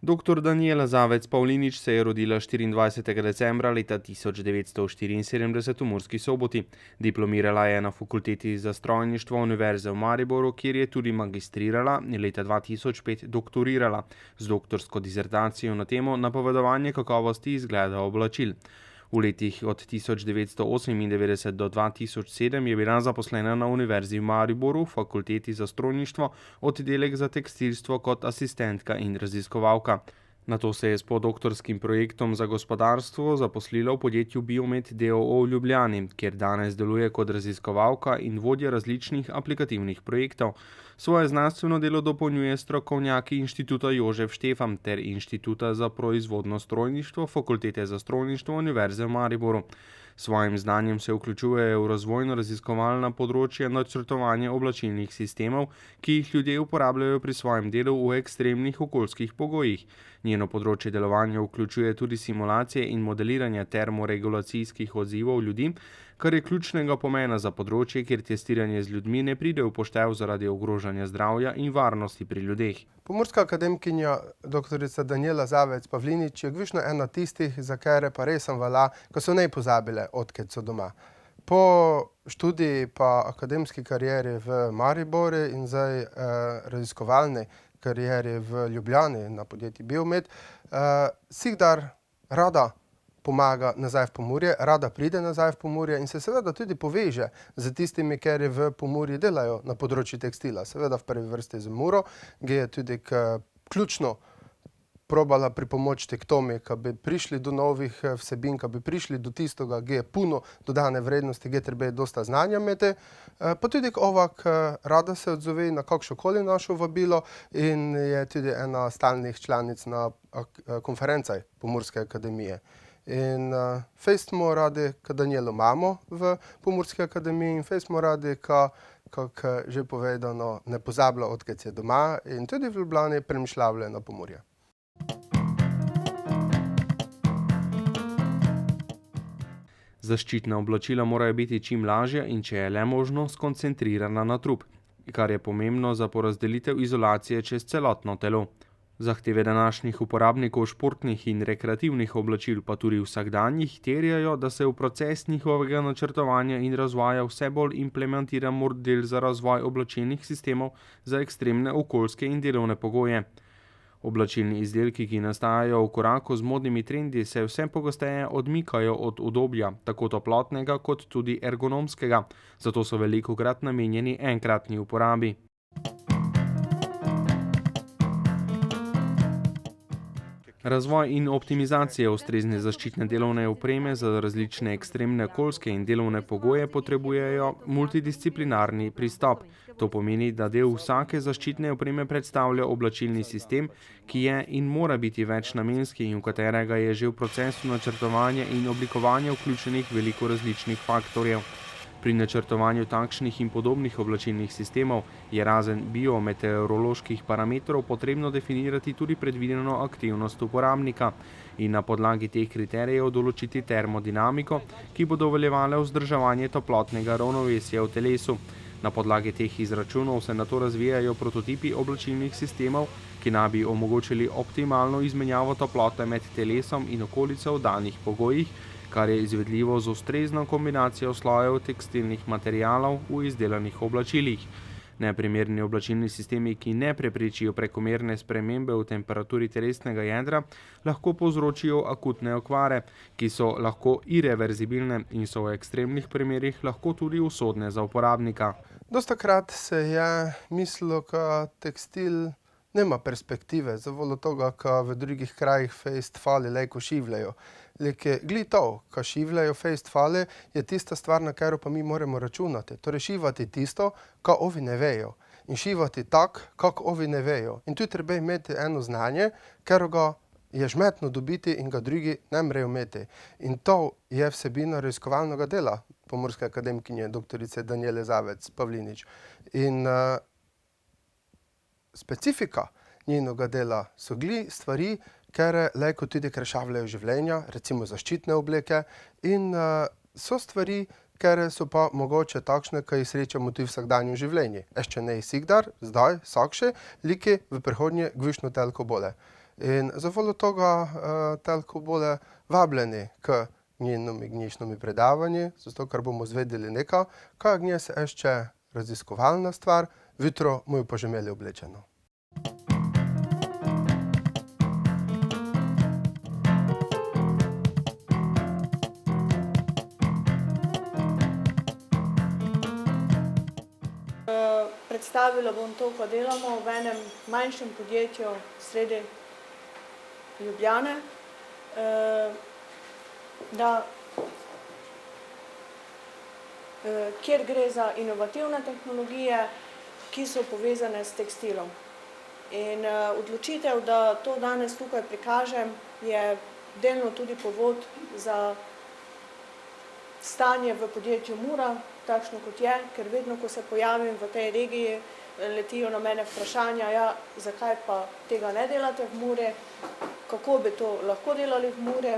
Dr. Danijela Zavec Pavlinič se je rodila 24. decembra leta 1974 v Murski Soboti. Diplomirala je na Fakulteti za strojništvo Univerze v Mariboru, kjer je tudi magistrirala in leta 2005 doktorirala z doktorsko disertacijo na temo napovedovanje kakovosti izgleda oblačil. V letih od 1998 do 2007 je bila zaposlena na Univerzi v Mariboru, Fakulteti za strojništvo, oddelek za tekstilstvo kot asistentka in raziskovalka. Nato se je s podoktorskim projektom za gospodarstvo zaposlila v podjetju Biomet d.o.o. v Ljubljani, kjer danes deluje kot raziskovalka in vodja različnih aplikativnih projektov. Svoje znanstveno delo dopolnjuje strokovnjaki Inštituta Jožef Štefan ter Inštituta za proizvodno strojništvo Fakultete za strojništvo Univerze v Mariboru. Svojim znanjem se vključujejo v razvojno-raziskovalna področja načrtovanja oblačilnih sistemov, ki jih ljudje uporabljajo pri svojem delu v ekstremnih okoljskih pogojih. Njeno področje delovanja vključuje tudi simulacije in modeliranje termoregulacijskih odzivov ljudi, kar je ključnega pomena za področje, kjer testiranje z ljudmi ne pride v poštev zaradi ogrožanja zdravja in varnosti pri ljudeh. Pomurska akademkinja dr. Danijela Zavec Pavlinič je gvišno ena tistih, za kere pa res sem vala, ko so ne pozabile, odkąd so doma. Po študiji pa akademski karieri v Mariboru in zdaj raziskovalni karieri v Ljubljani na podjetju Biomet, sikdar rada pomaga nazaj v Pomurje, rada pride nazaj v Pomurje in se seveda tudi poveže z tistimi, kjer v Pomurju delajo na področju tekstila. Seveda v prvi vrsti z Muro, ki je tudi ključno probala pripomočiti k tome, da bi prišli do novih vsebin, da bi prišli do tistega, ki je puno dodane vrednosti, ki treba dosta znanja imeti, pa tudi ovak rada se odzove na kakšokoli našo vabilo in je tudi ena stalnih članic na konferencah Pomurske akademije. In fejst smo radi, da Danijelo imamo v Pomurski akademiji in fejst smo radi, kako že povedano, ne pozablja, odkąd je doma in tudi v Ljubljani premišljavlja na Pomurje. Zaščitna oblačila morajo biti čim lažja in če je le možno, skoncentrirana na trup, kar je pomembno za porazdelitev izolacije čez celotno telo. Zahteve današnjih uporabnikov športnih in rekreativnih oblačil, pa tudi vsakdanjih, terjajo, da se v proces njihovega načrtovanja in razvoja vse bolj implementira model za razvoj oblačilnih sistemov za ekstremne okoljske in delovne pogoje. Oblačilni izdelki, ki nastajajo v koraku z modnimi trendi, se vse pogosteje odmikajo od udobja, tako toplotnega kot tudi ergonomskega, zato so velikokrat namenjeni enkratni uporabi. Razvoj in optimizacija ustrezne zaščitne delovne opreme za različne ekstremne okoljske in delovne pogoje potrebujejo multidisciplinarni pristop. To pomeni, da del vsake zaščitne opreme predstavlja oblačilni sistem, ki je in mora biti večnamenski in v katerega je že v procesu načrtovanja in oblikovanja vključenih veliko različnih faktorjev. Pri načrtovanju takšnih in podobnih oblačilnih sistemov je razen biometeoroloških parametrov potrebno definirati tudi predvideno aktivnost uporabnika in na podlagi teh kriterijev določiti termodinamiko, ki bo dovoljevala vzdrževanje toplotnega ravnovesja v telesu. Na podlagi teh izračunov se nato razvijajo prototipi oblačilnih sistemov, ki naj bi omogočili optimalno izmenjavo toplote med telesom in okolico v danih pogojih, kar je izvedljivo z ustrezno kombinacijo slojev tekstilnih materialov v izdelanih oblačilih. Neprimerni oblačilni sistemi, ki ne preprečijo prekomerne spremembe v temperaturi telesnega jedra, lahko povzročijo akutne okvare, ki so lahko irreverzibilne in so v ekstremnih primerih lahko tudi usodne za uporabnika. Dostakrat se je mislilo, da tekstil nema perspektive, zavolo toga, ka v drugih krajih fejst fali lejko šivljajo. Leke, gli to, ka šivljajo fejst fali, je tista stvar, na katero pa mi moramo računati. Torej šivati tisto, ka ovi ne vejo. In šivati tak, kak ovi ne vejo. In tu treba imeti eno znanje, ker ga je žmetno dobiti in ga drugi ne mrejo imeti. In to je vsebina raziskovalnega dela Pomurske akademkinje dr. Danijele Zavec Pavlinič. In specifika njenega dela so gli stvari, ker lejko tudi krešavljajo življenja, recimo zaščitne obleke, in so stvari, ker so pa mogoče takšne, ki jih srečamo tudi v vsakdanjem življenju. Ešče ne sikdar, zdaj, vsakše, liki v prihodnje gvišno telko bole. In zavoljo toga toliko bolj vabljeni k njenimi gnjišnimi predavanji, zato ker bomo zvedeli nekaj, kaj gnje se ešče raziskovalna stvar, vitro mu jo pa že imeli oblečeno. Predstavila bom to, ko delamo v enem manjšem podjetju sredi Ljubljane, kjer gre za inovativne tehnologije, ki so povezane s tekstilom. In odločitev, da to danes tukaj prikažem, je delno tudi povod za stanje v podjetju Mura, takšno kot je, ker vedno, ko se pojavim v tej regiji, letijo na mene vprašanja, ja, zakaj pa tega ne delate v Muri, kako bi to lahko delali v Muri,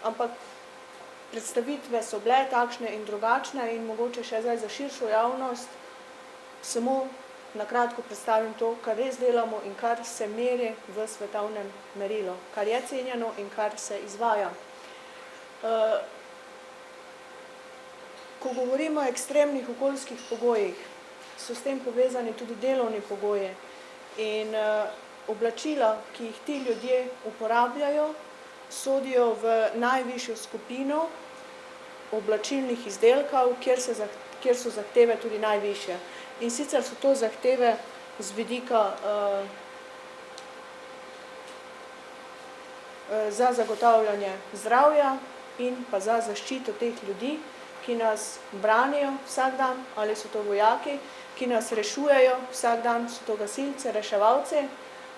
ampak predstavitve so bile takšne in drugačne in mogoče še zdaj za širšo javnost samo na kratko predstavim to, kar res delamo in kar se meri v svetovnem merilu, kar je cenjeno in kar se izvaja. Ko govorimo o ekstremnih okoljskih pogojih, so s tem povezani tudi delovni pogoji in oblačila, ki jih ti ljudje uporabljajo, sodijo v najvišjo skupino oblačilnih izdelkov, kjer so zahteve tudi najvišje. In sicer so to zahteve z vidika za zagotavljanje zdravja in pa za zaščito teh ljudi, ki nas branijo vsak dan, ali so to vojaki, ki nas rešujejo vsak dan, so to gasilci, reševalci,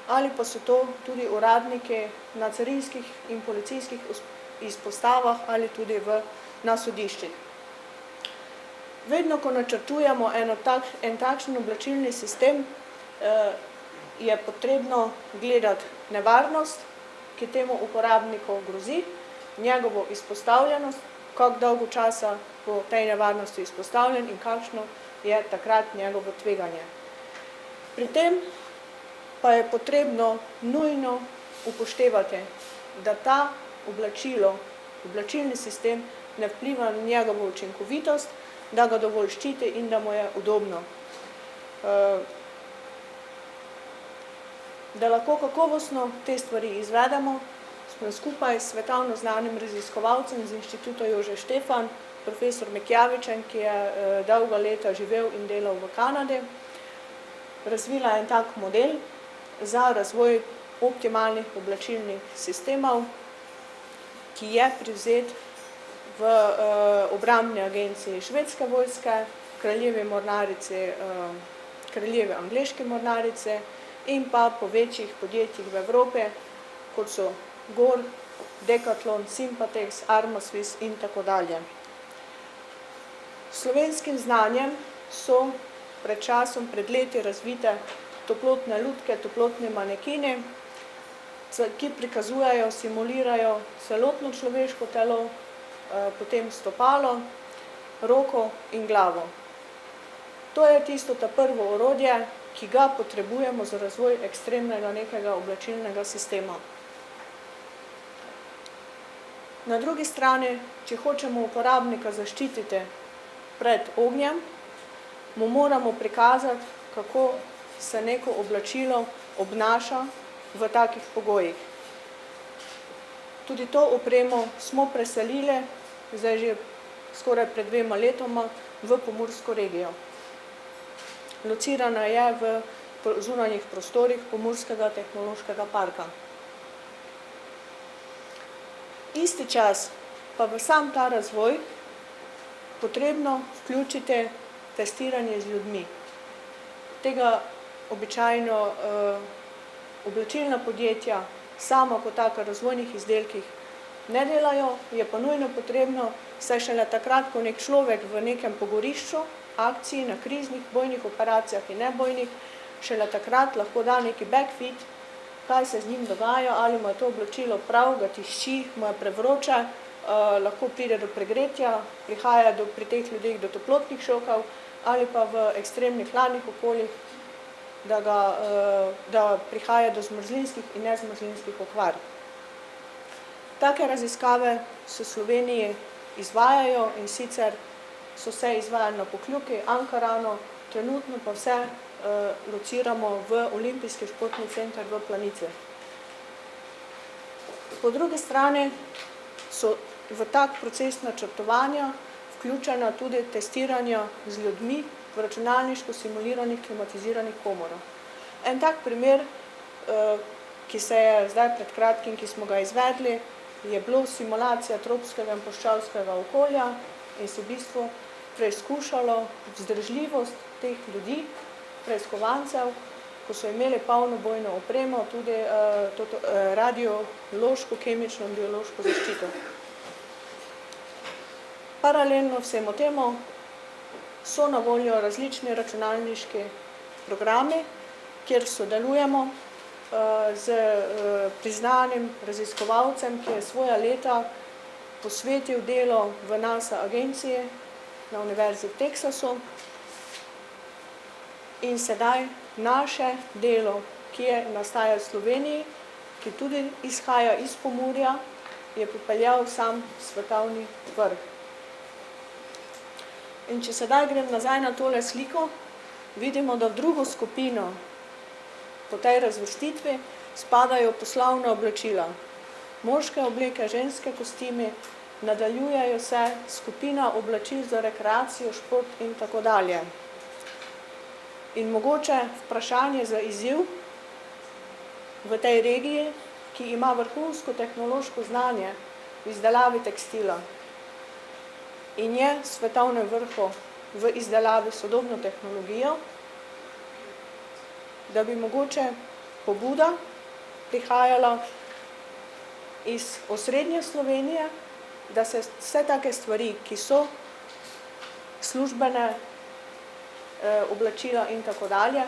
ali pa so to tudi uradniki na carinskih in policijskih izpostavah ali tudi na sodiščih. Vedno, ko načrtujemo en takšen oblačilni sistem, je potrebno gledati nevarnost, ki temu uporabniku grozi, njegovo izpostavljenost, kako dolgo časa bo tej nevarnosti izpostavljen in kakšno je takrat njegovo tveganje. Pri tem pa je potrebno nujno upoštevati, da ta oblačilni sistem ne vpliva na njegovo učinkovitost, da ga dovolj ščiti in da mu je udobno. Da lahko kakovostno te stvari izvedemo, smo skupaj s svetovno znanim raziskovalcem z Inštituta Jožef Stefan, profesor Mikjavičem, ki je dolga leta živel in delal v Kanadi, razvila en tak model za razvoj optimalnih oblačilnih sistemov, ki je privzet v obrambni agenciji švedske vojske, kraljevi mornarici, kraljevi angleški mornarici in pa po večjih podjetjih v Evropi, kot so Gor, Decathlon, Sympatex, Armaswiss in tako dalje. S slovenskim znanjem so pred časom, pred leti razvite toplotne lutke, toplotni manekini, ki prikazujejo, simulirajo celotno človeško telo, potem stopalo, roko in glavo. To je tisto prvo orodje, ki ga potrebujemo za razvoj ekstremnega nekega oblačilnega sistema. Na drugi strani, če hočemo uporabnika zaščititi pred ognjem, mu moramo prikazati, kako se neko oblačilo obnaša v takih pogojih. Tudi to opremo smo preselili, zdaj že skoraj pred 2 letoma, v Pomursko regijo. Locirana je v zunanjih prostorih Pomurskega tehnološkega parka. Isti čas pa v sam ta razvoj potrebno vključiti testiranje z ljudmi. Tega običajno oblačilna podjetja sama kot taka razvojnih izdelkih ne delajo, je pa nujno potrebno, saj šele takrat, ko nek človek v nekem pogorišču, akciji, na kriznih, bojnih operacijah in nebojnih, šele takrat lahko da neki backfit, kaj se z njim dogaja, ali mu je to oblačilo prav, ga tišči, mu je prevroče, lahko pride do pregretja, prihaja pri teh ljudeh do toplotnih šokov, ali pa v ekstremnih hladnih okoljih da prihaja do zmrzlinskih in nezmrzlinskih okvar. Take raziskave se v Sloveniji izvajajo, in sicer so se izvajali na Pokljuki, Ankaranu, trenutno pa vse lociramo v Olimpijski športni center v Planici. Po drugi strani so v tak proces načrtovanja vključena tudi testiranja z ljudmi v računalniško simuliranih klimatiziranih komorah. En tak primer, ki se je zdaj pred kratkim, ki smo ga izvedli, je bilo simulacija tropskega in puščavskega okolja in se v bistvu preizkušalo vzdržljivost teh ljudi, preiskovancev, ko so imeli polno bojno opremo, tudi radiološko, kemično in biološko zaščito. Paralelno vsemu temu so na voljo različni računalniški programi, kjer sodelujemo z priznanim raziskovalcem, ki je svoja leta posvetil delo v NASA agenciji na Univerzi v Teksasu. In sedaj naše delo, ki nastaja v Sloveniji, ki tudi izhaja iz Pomurja, je popeljal sam svetovni vrh. In če sedaj grem nazaj na tole sliko, vidimo, da v drugo skupino po tej razvrstitvi spadajo poslovna oblačila. Moške obleke, ženske kostimi, nadaljujejo se skupina oblačil za rekreacijo, šport in tako dalje. In mogoče vprašanje za izziv v tej regiji, ki ima vrhunsko tehnološko znanje v izdelavi tekstila in je svetovnem vrhu v izdelavi sodobno tehnologijo, da bi mogoče pobuda prihajala iz osrednje Slovenije, da se vse take stvari, ki so službene oblačila in tako dalje,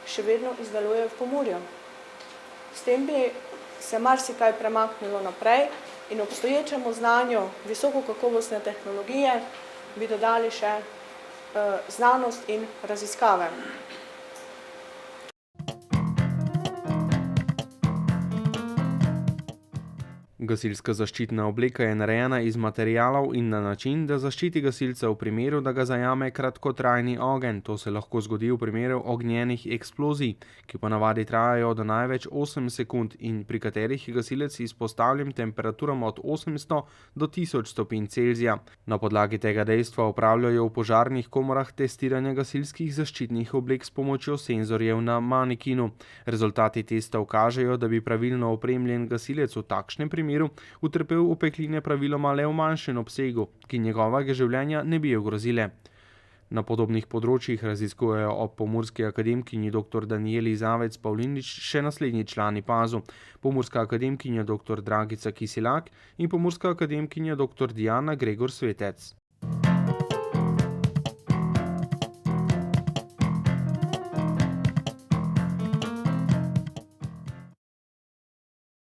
še vedno izdelujejo v Pomurju. S tem bi se marsikaj premaknilo naprej in obstoječemu znanju visokokakovostne tehnologije bi dodali še znanost in raziskave. Gasilska zaščitna obleka je narejena iz materialov in na način, da zaščiti gasilca v primeru, da ga zajame kratkotrajni ogenj. To se lahko zgodi v primeru ognjenih eksplozij, ki ponavadi trajajo do največ 8 sekund in pri katerih je gasilec izpostavljen temperaturam od 800 do 1000 stopinj Celzija. Na podlagi tega dejstva opravljajo v požarnih komorah testiranje gasilskih zaščitnih oblek s pomočjo senzorjev na manekinu. Rezultati testov kažejo, da bi pravilno opremljen gasilec v takšnem primeru utrpel opekline praviloma le v manjšem obsegu, ki njegovega življenja ne bi ogrozile. Na podobnih področjih raziskujejo ob pomurski akademkinji dr. Danijeli Zavec Pavlinič še naslednji člani PAZU: pomurska akademkinja dr. Dragica Kiselak in pomurska akademkinja dr. Diana Gregor Svetec.